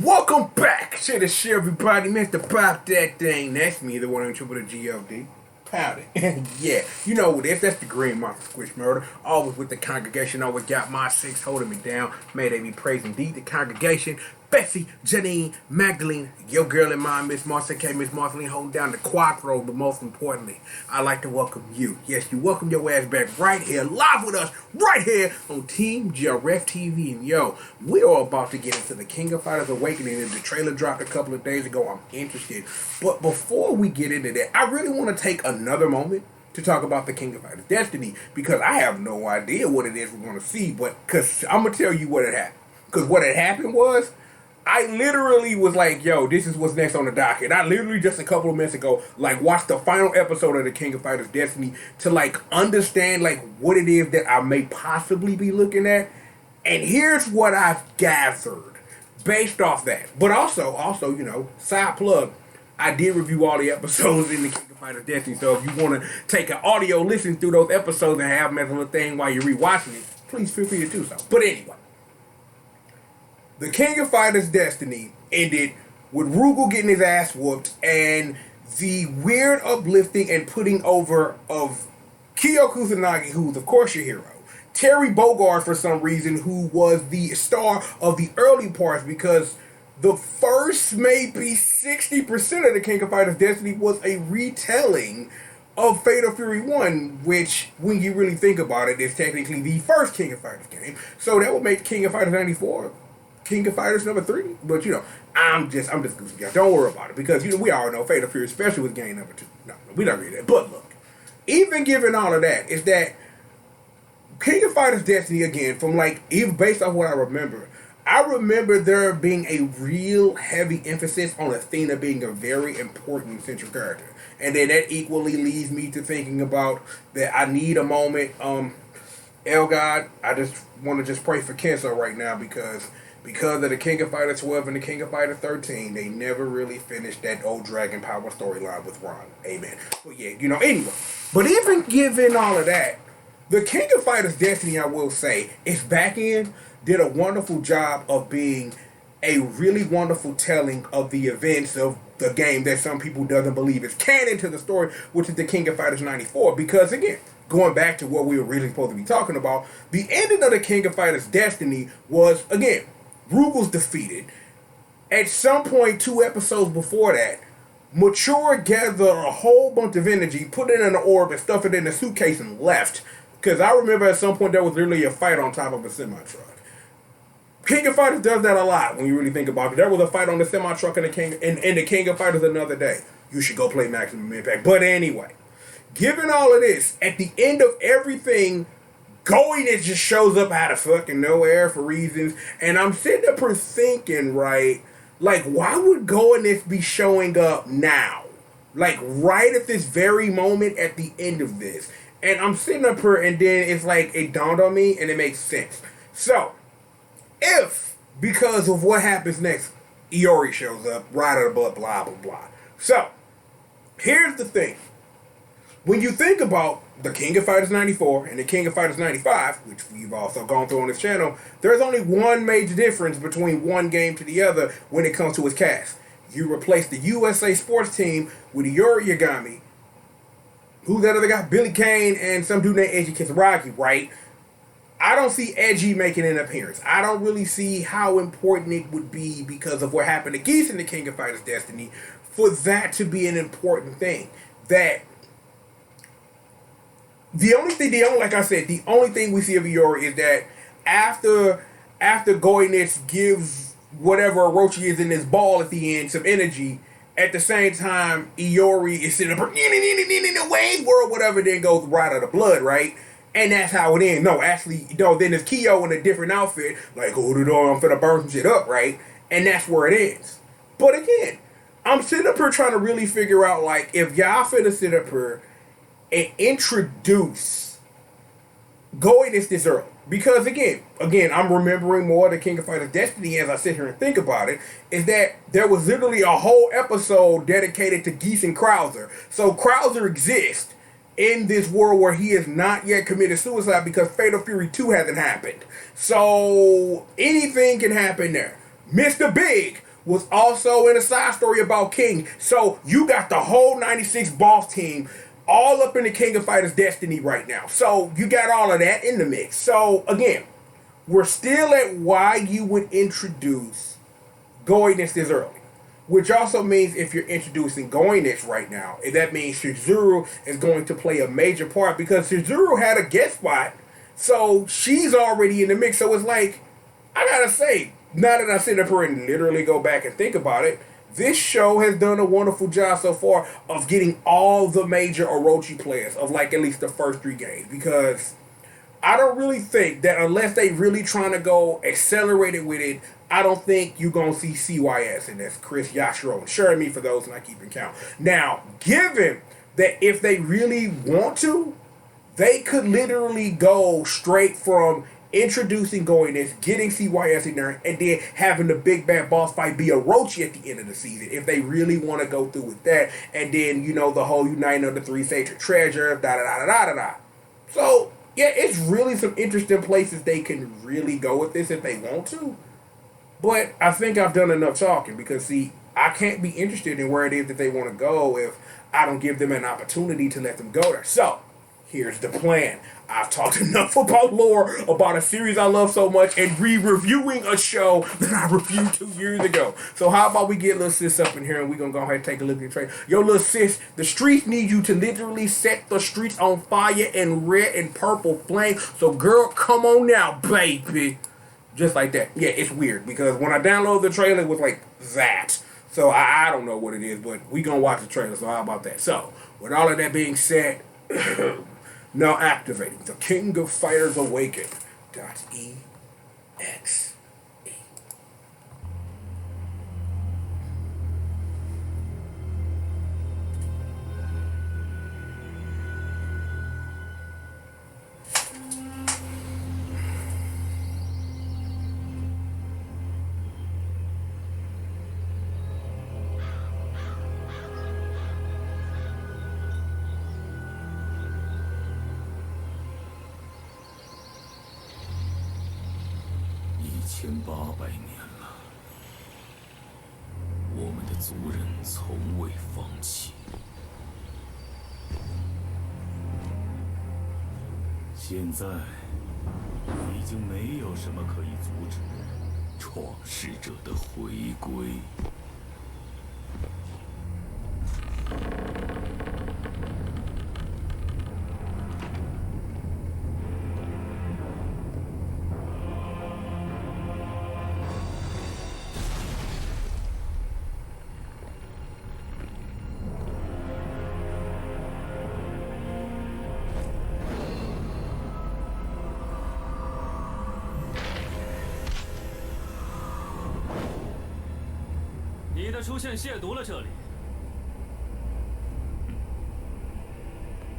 Welcome back to the show, everybody. Mr. Pop That Thing. That's me, the one in triple the G.O.D. Powder. Yeah, you know what it is. That's the Green Monster Squish Murder. Always with the congregation. Always got my six holding me down. May they be praised indeed. The congregation. Betsy, Janine, Magdalene, your girl and mine, Miss Marcia K. Miss Marceline holding down the quattro, but most importantly, I'd like to welcome you. Yes, you welcome your ass back right here, live with us, right here on Team GRF TV. And yo, we are about to get into the King of Fighters Awakening, and the trailer dropped a couple of days ago. I'm interested. But before we get into that, I really want to take another moment to talk about the King of Fighters Destiny, because I have no idea what it is we're going to see, but because I'm going to tell you what had happened. Because what had happened was, I literally was like, yo, this is what's next on the docket. I literally just a couple of minutes ago, like, watched the final episode of the King of Fighters Destiny to, like, understand, like, what it is that I may possibly be looking at. And here's what I've gathered based off that. But also, you know, side plug, I did review all the episodes in the King of Fighters Destiny. So if you want to take an audio listen through those episodes and have them as a little thing while you're rewatching it, please feel free to do so. But anyway. The King of Fighters Destiny ended with Rugal getting his ass whooped and the weird uplifting and putting over of Kyo Kusanagi, who's of course your hero. Terry Bogard, for some reason, who was the star of the early parts, because the first maybe 60% of the King of Fighters Destiny was a retelling of Fatal Fury 1, which, when you really think about it, is technically the first King of Fighters game. So that would make King of Fighters 94 King of Fighters number 3, but you know, I'm just goofy, y'all. Don't worry about it, because you know we all know Fatal Fury, especially with game number 2. No, we don't read that. But look, even given all of that, is that King of Fighters Destiny again, from like even based on what I remember there being a real heavy emphasis on Athena being a very important central character, and then that equally leads me to thinking about that I need a moment. El God, I just want to just pray for Kenzo right now, because of the King of Fighters 12 and the King of Fighters 13, they never really finished that old Dragon Power storyline with Ron. Amen. But yeah, you know, anyway. But even given all of that, the King of Fighters Destiny, I will say, its back end did a wonderful job of being a really wonderful telling of the events of the game that some people doesn't believe is canon to the story, which is the King of Fighters 94. Because again, going back to what we were really supposed to be talking about, the ending of the King of Fighters Destiny was, again, Rugal's defeated. At some point, 2 episodes before that, Mature gathered a whole bunch of energy, put it in an orb, and stuffed it in a suitcase and left. Because I remember at some point there was literally a fight on top of a semi-truck. King of Fighters does that a lot when you really think about it. There was a fight on the semi-truck in the King of Fighters another day. You should go play Maximum Impact. But anyway, given all of this, at the end of everything, Going just shows up out of fucking nowhere for reasons, and I'm sitting up here thinking, right, like, why would Goiness be showing up now? Like, right at this very moment at the end of this. And I'm sitting up here, and then it's like, it dawned on me, and it makes sense. So, if, because of what happens next, Iori shows up, right out of blah, blah, blah, blah. So, here's the thing. When you think about the King of Fighters 94 and the King of Fighters 95, which we've also gone through on this channel, there's only one major difference between one game to the other when it comes to its cast. You replace the USA sports team with Iori Yagami. Who's that other guy? Billy Kane and some dude named Eiji Kisaragi, right? I don't see Eiji making an appearance. I don't really see how important it would be, because of what happened to Geese in the King of Fighters Destiny, for that to be an important thing. Like I said, the only thing we see of Iori is that after Goiness gives whatever Orochi is in his ball at the end some energy, at the same time Iori is sitting up in the Wayne's world, whatever, then goes right out of blood, right? And that's how it ends. No, actually, then it's Kyo in a different outfit, like, oh, I'm finna burn some shit up, right? And that's where it ends. But again, I'm sitting up here trying to really figure out, like, if y'all finna sit up here and introduce Goiness this early. Because again, I'm remembering more of the King of Fighters Destiny as I sit here and think about it, is that there was literally a whole episode dedicated to Geese and Krauser. So Krauser exists in this world where he has not yet committed suicide because Fatal Fury 2 hasn't happened. So anything can happen there. Mr. Big was also in a side story about King. So you got the whole 96 boss team all up in the King of Fighters Destiny right now. So you got all of that in the mix. So again, we're still at why you would introduce Goiness this early. Which also means if you're introducing Goiness right now, that means Shizuru is going to play a major part because Shizuru had a guest spot, so she's already in the mix. So it's like, I gotta say, now that I sit up here and literally go back and think about it, this show has done a wonderful job so far of getting all the major Orochi players of like at least the first 3 games because I don't really think that unless they really trying to go accelerated with it, I don't think you're going to see CYS, and that's Chris, Yashiro, and Sherry for those not keeping count. Now, given that if they really want to, they could literally go straight from introducing Goiness, getting CYS in there, and then having the big bad boss fight be Orochi at the end of the season if they really want to go through with that. And then, you know, the whole uniting of the 3 sacred treasures, da-da-da-da-da-da. So, yeah, it's really some interesting places they can really go with this if they want to. But I think I've done enough talking because, see, I can't be interested in where it is that they want to go if I don't give them an opportunity to let them go there. So, here's the plan. I've talked enough about lore, about a series I love so much, and re-reviewing a show that I reviewed 2 years ago. So how about we get little sis up in here and we're going to go ahead and take a look at the trailer. Yo, little sis, the streets need you to literally set the streets on fire in red and purple flame. So girl, come on now, baby. Just like that. Yeah, it's weird because when I downloaded the trailer, it was like that. So I don't know what it is, but we going to watch the trailer. So how about that? So with all of that being said... Now activating the King of Fighters Awaken. .exe. 1800年了，我们的族人从未放弃。现在已经没有什么可以阻止创世者的回归。你的出现亵渎了这里。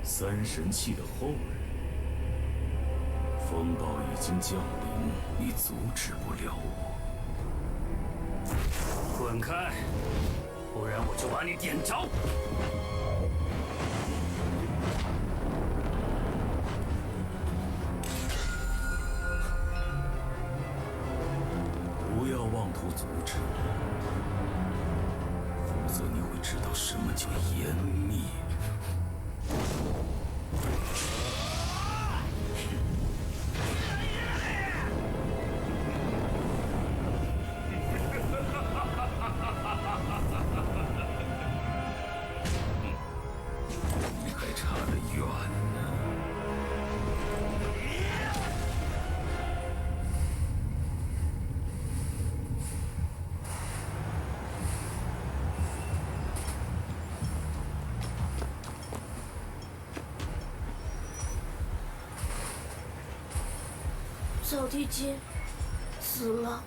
三神器的后人，风暴已经降临，你阻止不了我。滚开，不然我就把你点着。不要妄图阻止，否则你会知道什么叫湮灭。你还差得远呢。小提琴死了。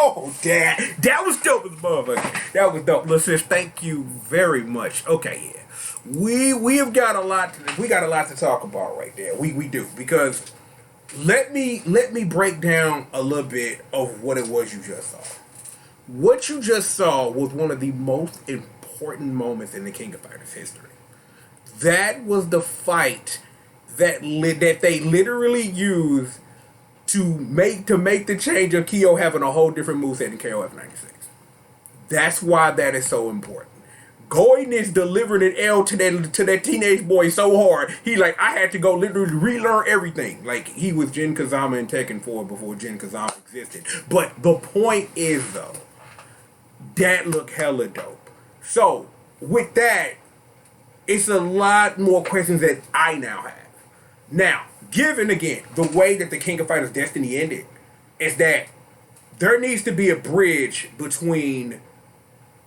Oh, that was dope as motherfucker. That was dope. Little sis, thank you very much. Okay, yeah. we have got a lot to talk about right there. We do, because let me break down a little bit of what it was you just saw. What you just saw was one of the most important moments in the King of Fighters history. That was the fight that they literally used to make the change of Kyo having a whole different moveset in KOF 96. That's why that is so important. Goin is delivering an L to that teenage boy so hard, he like, I had to go literally relearn everything. Like, he was Jin Kazama in Tekken 4 before Jin Kazama existed. But the point is, though, that looked hella dope. So, with that, it's a lot more questions that I now have. Now, given, again, the way that the King of Fighters Destiny ended, is that there needs to be a bridge between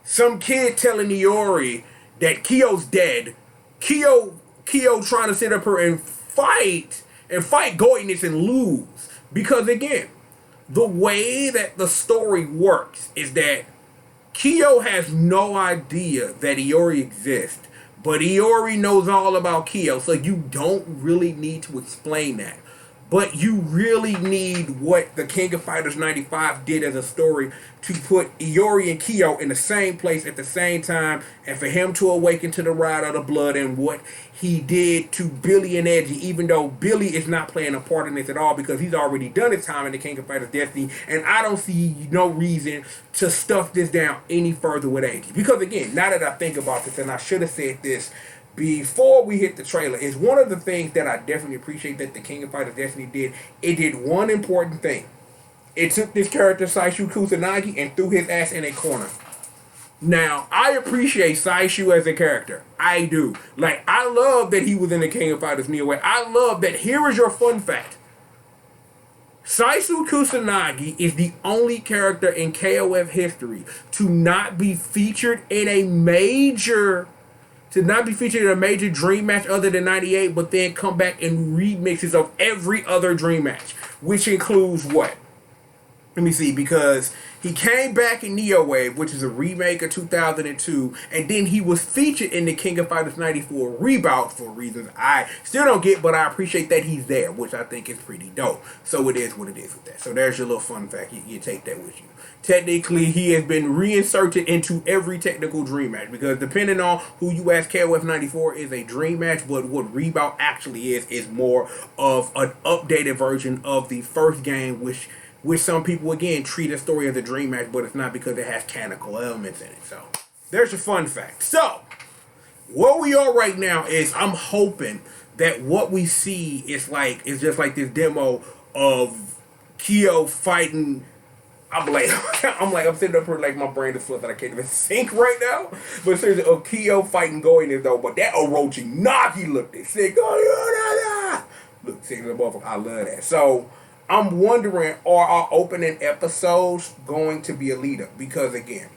some kid telling Iori that Kyo's dead, Kyo trying to sit up her and fight Goitness and lose. Because again, the way that the story works is that Kyo has no idea that Iori exists, but Iori knows all about Kyo, so you don't really need to explain that. But you really need what the King of Fighters 95 did as a story to put Iori and Kyo in the same place at the same time, and for him to awaken to the ride of the blood, and what he did to Billy and Edgy, even though Billy is not playing a part in this at all because he's already done his time in the King of Fighters Destiny, and I don't see no reason to stuff this down any further with Edgy. Because again, now that I think about this, and I should have said this before we hit the trailer, is one of the things that I definitely appreciate that the King of Fighters Destiny did. It did one important thing. It took this character, Saishu Kusanagi, and threw his ass in a corner. Now, I appreciate Saishu as a character. I do. Like, I love that he was in the King of Fighters Neo. I love that. Here is your fun fact. Saishu Kusanagi is the only character in KOF history to not be featured in a major dream match other than 98, but then come back in remixes of every other dream match, which includes what? Let me see, because he came back in Neo Wave, which is a remake of 2002, and then he was featured in the King of Fighters 94 rebound for reasons I still don't get, but I appreciate that he's there, which I think is pretty dope. So it is what it is with that. So there's your little fun fact. You take that with you. Technically, he has been reinserted into every technical dream match, because depending on who you ask, KOF 94 is a dream match, but what Rebound actually is more of an updated version of the first game, which some people, again, treat a story as a dream match, but it's not because it has canonical elements in it. So there's your fun fact. So where we are right now is, I'm hoping that what we see is just like this demo of Kyo fighting. I'm sitting up here like my brain is flipped that I can't even think right now. But seriously, of Kyo fighting Goitness though, but that Orochi looked it sick. Look, sick the motherfucker. I love that. So I'm wondering, are our opening episodes going to be a lead up? Because again,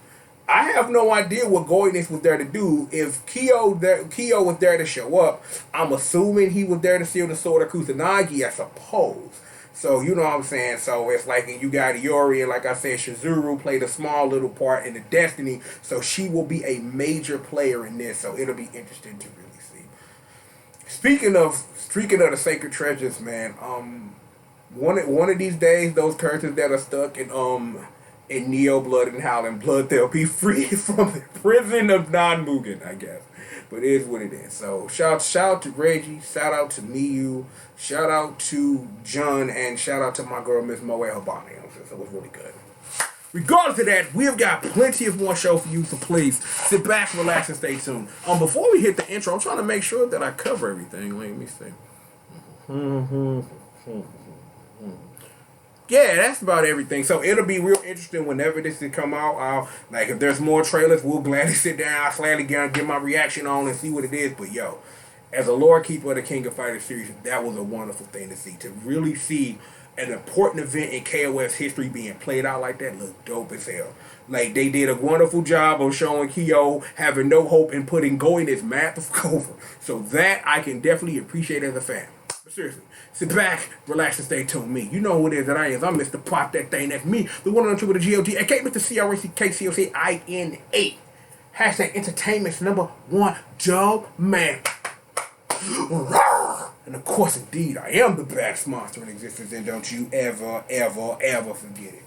I have no idea what Goitness was there to do. If Kyo was there to show up, I'm assuming he was there to steal the sword of Kusanagi, I suppose. So, you know what I'm saying? So, it's like, and you got Iori, and like I said, Shizuru played a small little part in the Destiny, so she will be a major player in this, so it'll be interesting to really see. Speaking of the Sacred Treasures, man, one of these days, those characters that are stuck in Neo Blood and Howling Blood, they'll be free from the prison of Non-Mugen, I guess. But it is what it is. So shout out to Reggie, shout out to Miyu, shout out to John, and shout out to my girl Miss Moe Habani. So it was really good. Regardless of that, we have got plenty of more show for you, so please sit back, relax, and stay tuned. Before we hit the intro, I'm trying to make sure that I cover everything. Let me see. Yeah, that's about everything. So it'll be real interesting whenever this will come out. Like, if there's more trailers, we'll gladly sit down. I'll gladly get my reaction on and see what it is. But yo, as a lore keeper of the King of Fighters series, that was a wonderful thing to see. To really see an important event in KOF's history being played out like that looked dope as hell. Like, they did a wonderful job of showing Kyo having no hope and putting Goitness map of cover. So that I can definitely appreciate as a fan. But seriously, sit back, relax, and stay tuned. Me, you know who it is that I am. I'm Mr. Pop That Thing. That's me, the one on the G.O.D, aka Mr. CRACKCOCINA. Hashtag entertainment's #1 domain. And of course, indeed, I am the baddest monster in existence, and don't you ever, ever, ever forget it.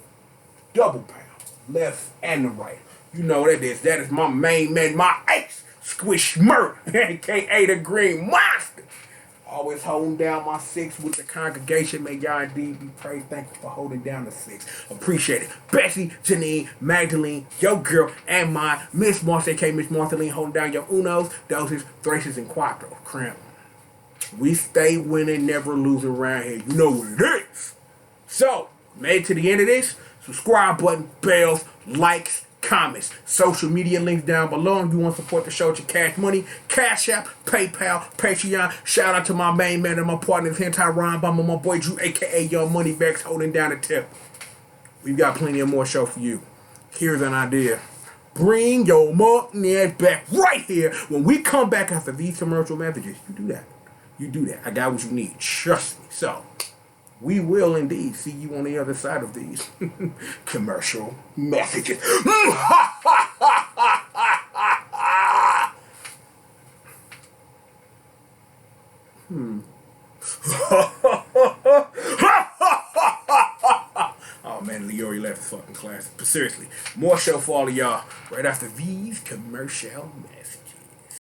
Double pound, left and the right. You know what that is. That is my main man, my ace, Squish Murder, aka the Green Monster. Always holding down my 6 with the congregation. May y'all indeed be praised. Thank you for holding down the 6. Appreciate it. Bessie, Janine, Magdalene, your girl, and my Miss Martha, aka Miss Marthaline, holding down your unos, doses, thraces, and quattro. Cramp. We stay winning, never losing around here. You know what it is. So, made it to the end of this. Subscribe button, bells, likes, comments, social media links down below. If you want to support the show with your cash money, Cash App, PayPal, Patreon. Shout out to my main man and my partners, Hentai Ron Bomber, my boy Drew, aka Young Moneybags, holding down the tip. We've got plenty of more show for you. Here's an idea. Bring your money back right here when we come back after these commercial messages. You do that. You do that. I got what you need. Trust me. So, we will indeed see you on the other side of these commercial messages. Oh man, Leori left his fucking class. But seriously, more show for all of y'all right after these commercial messages.